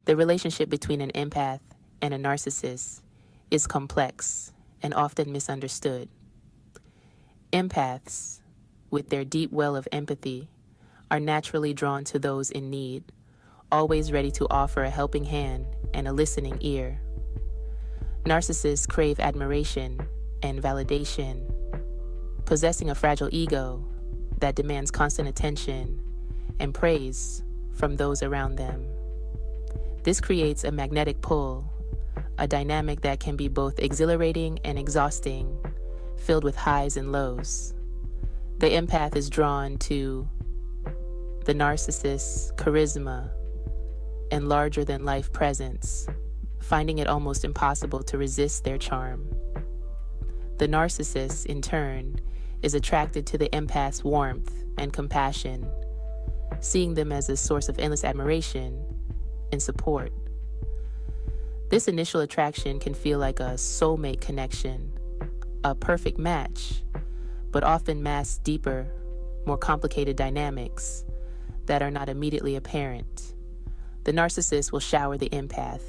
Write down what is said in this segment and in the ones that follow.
The relationship between an empath and a narcissist is complex and often misunderstood. Empaths, with their deep well of empathy, are naturally drawn to those in need, always ready to offer a helping hand and a listening ear. Narcissists crave admiration and validation, possessing a fragile ego that demands constant attention and praise from those around them. This creates a magnetic pull, a dynamic that can be both exhilarating and exhausting, filled with highs and lows. The empath is drawn to the narcissist's charisma and larger-than-life presence, finding it almost impossible to resist their charm. The narcissist, in turn, is attracted to the empath's warmth and compassion, seeing them as a source of endless admiration and support. This initial attraction can feel like a soulmate connection, a perfect match, but often masks deeper, more complicated dynamics that are not immediately apparent. The narcissist will shower the empath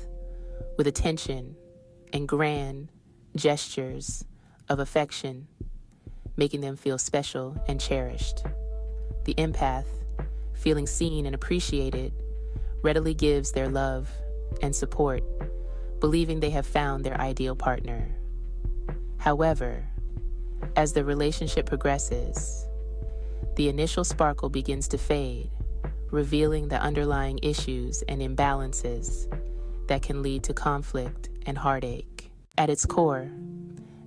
with attention and grand gestures of affection, making them feel special and cherished. The empath, feeling seen and appreciated, readily gives their love and support, believing they have found their ideal partner. However, as the relationship progresses, the initial sparkle begins to fade, revealing the underlying issues and imbalances that can lead to conflict and heartache. At its core,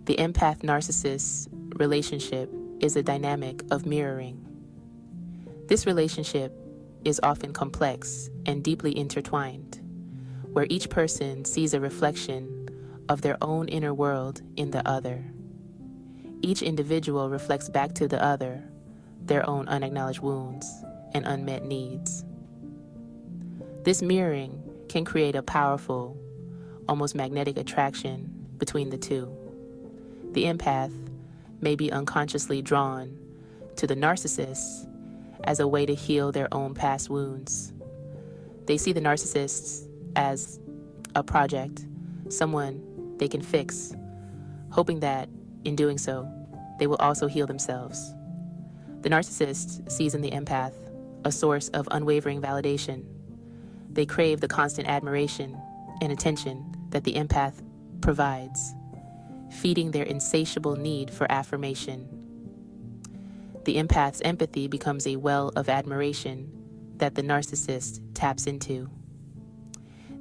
the empath-narcissist relationship is a dynamic of mirroring. This relationship is often complex and deeply intertwined, where each person sees a reflection of their own inner world in the other. Each individual reflects back to the other their own unacknowledged wounds and unmet needs. This mirroring can create a powerful, almost magnetic attraction between the two. The empath may be unconsciously drawn to the narcissist as a way to heal their own past wounds. They see the narcissist as a project, someone they can fix, hoping that in doing so, they will also heal themselves. The narcissist sees in the empath a source of unwavering validation. They crave the constant admiration and attention that the empath provides, feeding their insatiable need for affirmation. The empath's empathy becomes a well of admiration that the narcissist taps into.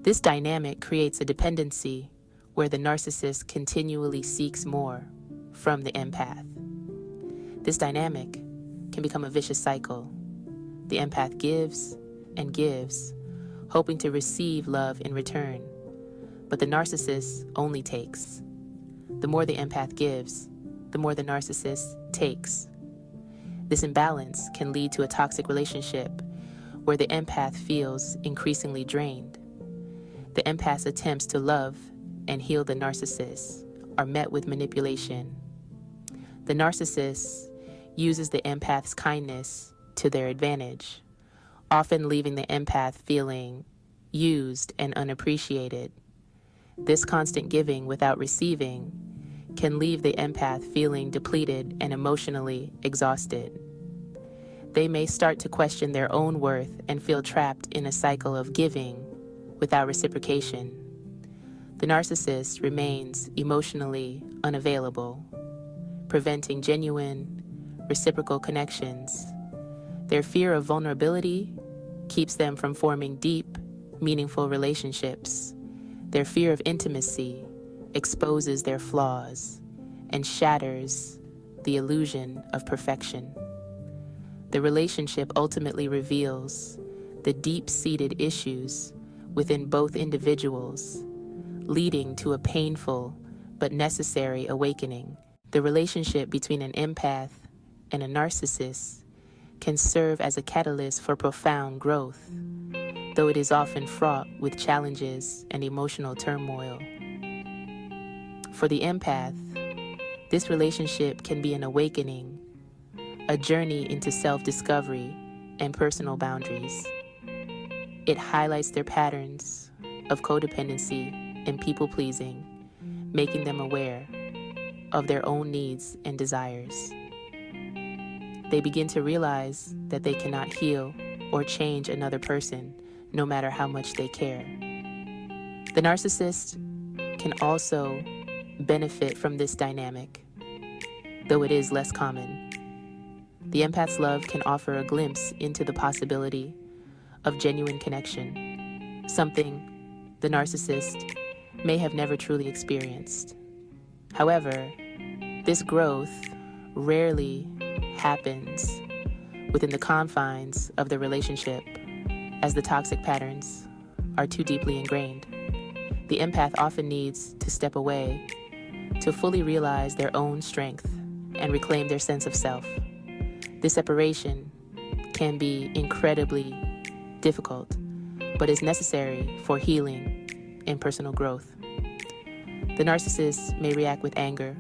This dynamic creates a dependency where the narcissist continually seeks more from the empath. This dynamic can become a vicious cycle. The empath gives and gives, hoping to receive love in return, but the narcissist only takes. The more the empath gives, the more the narcissist takes. This imbalance can lead to a toxic relationship where the empath feels increasingly drained. The empath's attempts to love and heal the narcissist are met with manipulation. The narcissist uses the empath's kindness to their advantage, often leaving the empath feeling used and unappreciated. This constant giving without receiving can leave the empath feeling depleted and emotionally exhausted. They may start to question their own worth and feel trapped in a cycle of giving without reciprocation. The narcissist remains emotionally unavailable, preventing genuine, reciprocal connections. Their fear of vulnerability keeps them from forming deep, meaningful relationships. Their fear of intimacy exposes their flaws and shatters the illusion of perfection. The relationship ultimately reveals the deep-seated issues within both individuals, leading to a painful but necessary awakening. The relationship between an empath and a narcissist can serve as a catalyst for profound growth, though it is often fraught with challenges and emotional turmoil. For the empath, this relationship can be an awakening, a journey into self-discovery and personal boundaries. It highlights their patterns of codependency and people-pleasing, making them aware of their own needs and desires. They begin to realize that they cannot heal or change another person, no matter how much they care. The narcissist can also benefit from this dynamic, though it is less common. The empath's love can offer a glimpse into the possibility of genuine connection, something the narcissist may have never truly experienced. However, this growth rarely happens within the confines of the relationship, as the toxic patterns are too deeply ingrained. The empath often needs to step away to fully realize their own strength and reclaim their sense of self. This separation can be incredibly difficult, but is necessary for healing and personal growth. The narcissist may react with anger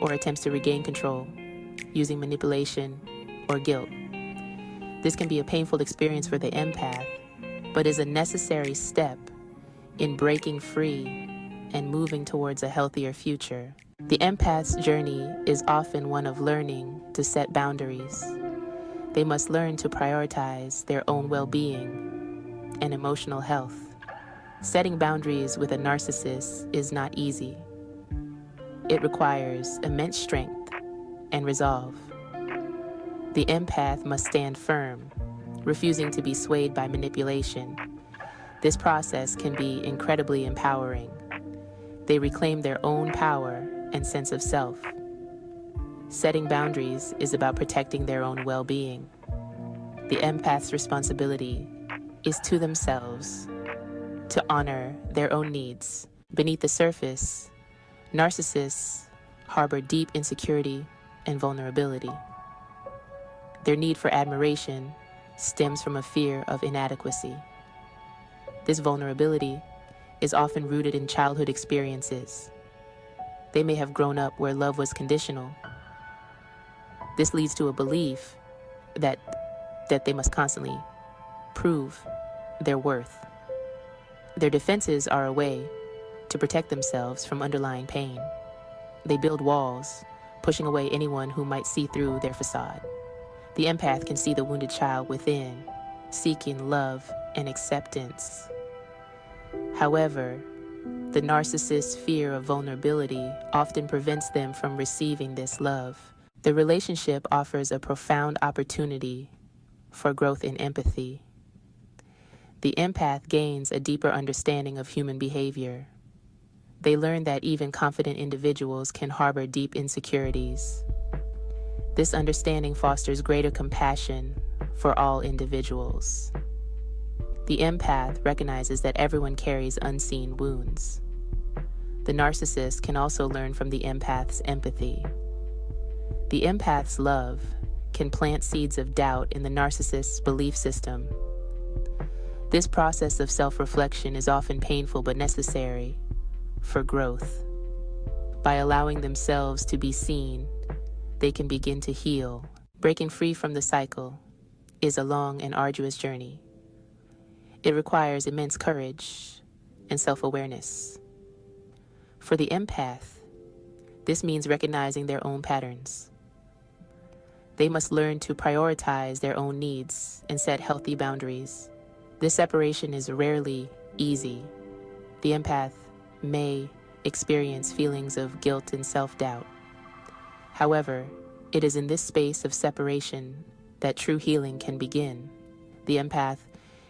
or attempts to regain control using manipulation or guilt. This can be a painful experience for the empath, but is a necessary step in breaking free and moving towards a healthier future. The empath's journey is often one of learning to set boundaries. They must learn to prioritize their own well-being and emotional health. Setting boundaries with a narcissist is not easy. It requires immense strength and resolve. The empath must stand firm, refusing to be swayed by manipulation. This process can be incredibly empowering. They reclaim their own power and sense of self. Setting boundaries is about protecting their own well-being. The empath's responsibility is to themselves, to honor their own needs. Beneath the surface, narcissists harbor deep insecurity and vulnerability. Their need for admiration stems from a fear of inadequacy. This vulnerability is often rooted in childhood experiences. They may have grown up where love was conditional. This leads to a belief that they must constantly prove their worth. Their defenses are a way to protect themselves from underlying pain. They build walls, pushing away anyone who might see through their facade. The empath can see the wounded child within, seeking love and acceptance. However, the narcissist's fear of vulnerability often prevents them from receiving this love. The relationship offers a profound opportunity for growth in empathy. The empath gains a deeper understanding of human behavior. They learn that even confident individuals can harbor deep insecurities. This understanding fosters greater compassion for all individuals. The empath recognizes that everyone carries unseen wounds. The narcissist can also learn from the empath's empathy. The empath's love can plant seeds of doubt in the narcissist's belief system. This process of self-reflection is often painful but necessary for growth. By allowing themselves to be seen, they can begin to heal. Breaking free from the cycle is a long and arduous journey. It requires immense courage and self-awareness. For the empath, this means recognizing their own patterns. They must learn to prioritize their own needs and set healthy boundaries. This separation is rarely easy. The empath may experience feelings of guilt and self-doubt. However, it is in this space of separation that true healing can begin. The empath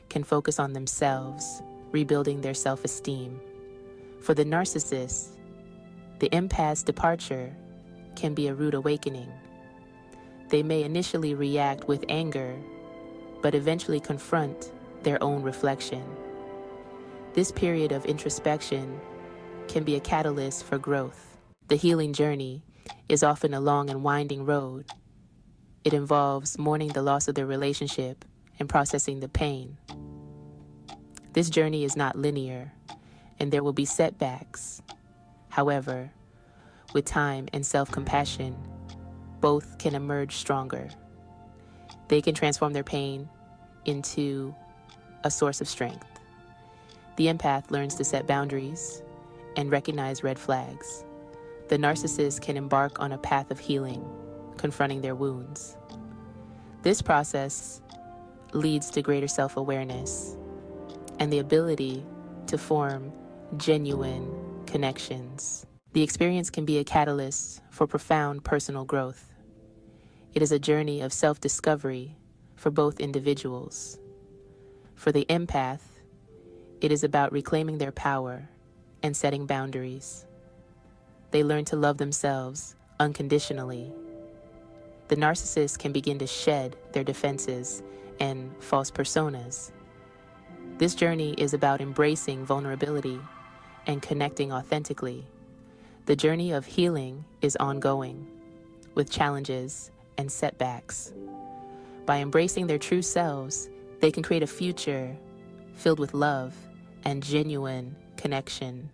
can focus on themselves, rebuilding their self-esteem. For the narcissist, the empath's departure can be a rude awakening. They may initially react with anger, but eventually confront their own reflection. This period of introspection can be a catalyst for growth. The healing journey is often a long and winding road. It involves mourning the loss of their relationship and processing the pain. This journey is not linear, and there will be setbacks. However, with time and self-compassion, both can emerge stronger. They can transform their pain into a source of strength. The empath learns to set boundaries and recognize red flags. The narcissist can embark on a path of healing, confronting their wounds. This process leads to greater self-awareness and the ability to form genuine connections. The experience can be a catalyst for profound personal growth. It is a journey of self-discovery for both individuals. For the empath, it is about reclaiming their power and setting boundaries. They learn to love themselves unconditionally. The narcissist can begin to shed their defenses and false personas. This journey is about embracing vulnerability and connecting authentically. The journey of healing is ongoing, with challenges and setbacks. By embracing their true selves, they can create a future filled with love and genuine connection